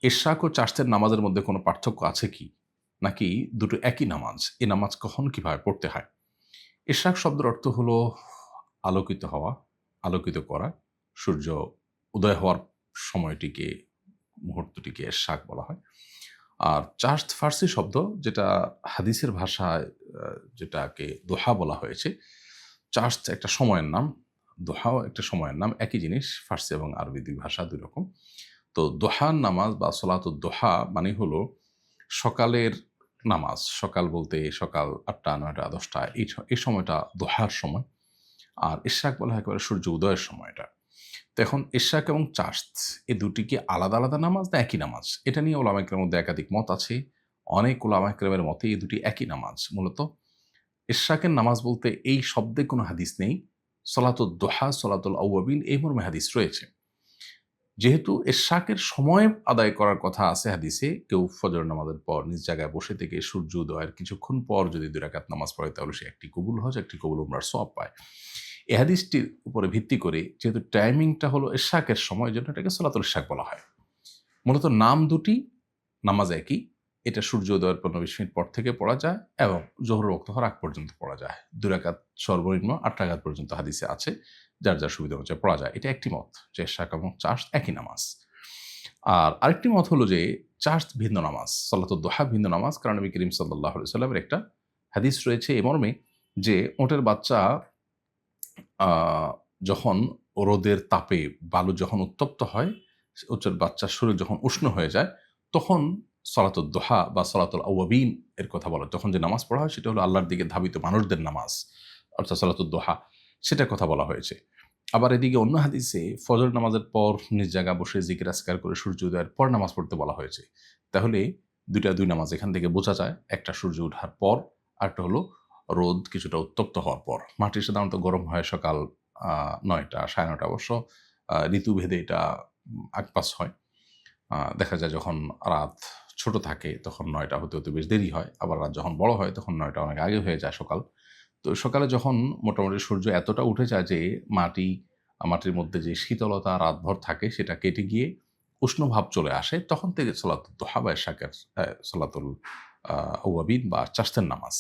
ইশরাক ও চাশতের নামাজের মধ্যে কোনো পার্থক্য আছে কি? নাকি দুটো একই নামাজ? এই নামাজ কখন কিভাবে পড়তে হয়? ইশরাক শব্দের অর্থ হলো আলোকিত হওয়া, আলোকিত করা। সূর্য উদয় হওয়ার সময়টিকে, মুহূর্তটিকে ইশরাক বলা হয়। আর চাশত ফার্সি শব্দ, যেটা হাদিসের ভাষায় যেটাকে দোহা বলা হয়েছে। চাশত একটা সময়ের নাম, দোহাও একটা সময়ের নাম। একই জিনিস, ফার্সি এবং আরবি ২ ভাষা ২ রকম। তো দোহার নামাজ বা সলাতুদ দোহা মানে হলো সকালের নামাজ। সকাল বলতে সকাল ৮টা, ৯টা, ১০টা এই সময়টা দোহার সময়। আর ইশরাক বলা হয় একেবারে সূর্য উদয়ের সময়টা। তো এখন ইশরাক এবং চাশত এই দুটি কি আলাদা, আলাদা নামাজ না একই নামাজ? এটা নিয়ে উলামা ইকরামের মধ্যে একাধিক মত আছে। অনেক উলামা ইকরামের মতে এই দুটি একই নামাজ। মূলত ইশরাকের নামাজ বলতে এই শব্দে কোনো হাদিস নেই। সলাতুদ দোহা, সলাতুল আউয়াবিন এই মর্মে হাদিস রয়েছে। যেহেতু ইশরাকের সময় আদায় করার কথা আছে হাদিসে, কেউ ফজর নামাজের পর নিজ জায়গায় বসে থেকে সূর্য উদয়ের কিছুক্ষণ পর যদি ২ রাকাত নামাজ পড়ে, তাহলে সে একটি কবুল হজ, একটি কবুল উমরার সওয়াব পায়। এই হাদিসটির উপরে ভিত্তি করে যেহেতু টাইমিংটা হলো ইশরাকের সময়, এজন্য এটাকে সলাতুল ইশরাক বলা হয়। মূলত নাম দুটি, নামাজ একই। এটা সূর্য উদয়ের ১৫-২০ মিনিট পর থেকে পড়া যায় এবং জোহরের ওয়াক্ত হওয়ার আগ পর্যন্ত পড়া যায়। ২ রাকাত সর্বনিম্ন ৮ রাকাত পর্যন্ত হাদিসে আছে। যার, যার সুবিধা অনুযায়ী পড়া যায়। এটা একটি মত যে ইশরাক এবং চাশত একই নামাজ। আর আরেকটি মত হলো যে চাশত ভিন্ন নামাজ, সলাতুদ দোহা ভিন্ন নামাজ। কারণ নবী করিম সাল্লাল্লাহু আলাইহি ওয়াসাল্লামের একটা হাদিস রয়েছে এ মর্মে যে ওটের বাচ্চা আ যখন রোদের তাপে বালু যখন উত্তপ্ত হয়, উটের বাচ্চার শরীর যখন উষ্ণ হয়ে যায়, তখন সলাতুদ দোহা বা সলাতুল আউয়াবিন এর কথা বলা। তখন যে নামাজ পড়া হয় সেটা হলো আল্লাহর দিকে ধাবিত মানুষদের নামাজ, অর্থাৎ সলাতুদ দোহা, সেটার কথা বলা হয়েছে। আবার এদিকে অন্য হাদিসে ফজর নামাজের পর নিজ জায়গায় বসে জিকির আজকার করে সূর্য উদয়ের পর নামাজ পড়তে বলা হয়েছে। তাহলে ২ নামাজ এখান থেকে বোঝা যায়। একটা সূর্য ওঠার পর, আরেকটা হলো রোদ কিছুটা উত্তপ্ত হওয়ার পর। মাটি সাধারণত গরম হয় সকাল ৯টা, ৯:৩০ অবশ্য ঋতুভেদে এটা আগ-পাছ হয়। দেখা যায় যখন রাত ছোট থাকে তখন ৯টা হতে, হতে বেশ দেরি হয়। আবার রাত যখন বড় হয় তখন ৯টা অনেক আগে হয়ে যায় সকাল। তো সকালে যখন মোটামুটি সূর্য এতটা উঠে যায় যে মাটির মধ্যে যে শীতলতা রাতভর থাকে সেটা কেটে গিয়ে উষ্ণ ভাব চলে আসে, তখন থেকে সলাতুদ দোহা বা ইশরাকের সলাতুল আউয়াবিন বা চাশতের নামাজ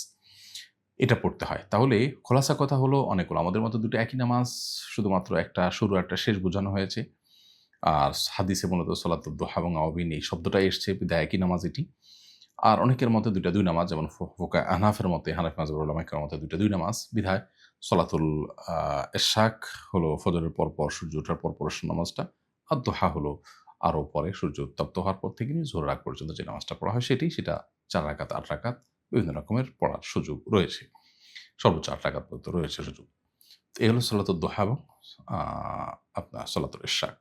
এটা পড়তে হয়। তাহলে খোলাসা কথা হলো, অনেক আমাদের মতো দুটো একই নামাজ, শুধুমাত্র একটা শুরু একটা শেষ বোঝানো হয়েছে। আর হাদিসে মূলত সলাতুদ দোহা এবং আওয়াবিন এই শব্দটাই এসছে, বিধায় একই নামাজ এটি। আর অনেকের মতে ২ টা ২ নামাজ, যেমন ফুকাহা আহনাফের মতে, হানাফি মাযহাবের উলামায়ে মতে ২ টা ২ নামাজ। বিধায় সলাতুল ইশরাক হলো ফজরের পর, সূর্য ওঠার পর নামাজটা। আর দোহা হলো আরও পরে, সূর্য উত্তপ্ত হওয়ার পর থেকে নিয়ে জোহরের আগ পর্যন্ত যে নামাজটা পড়া হয় সেটা ৪ রাকাত, ৮ রাকাত বিভিন্ন রকমের পড়ার সুযোগ রয়েছে। সর্বোচ্চ ৮ রাকাত পর্যন্ত রয়েছে সুযোগ। তো এই হলো সলাতুদ দোহা এবং আ আপনার সলাতুল ইশরাক।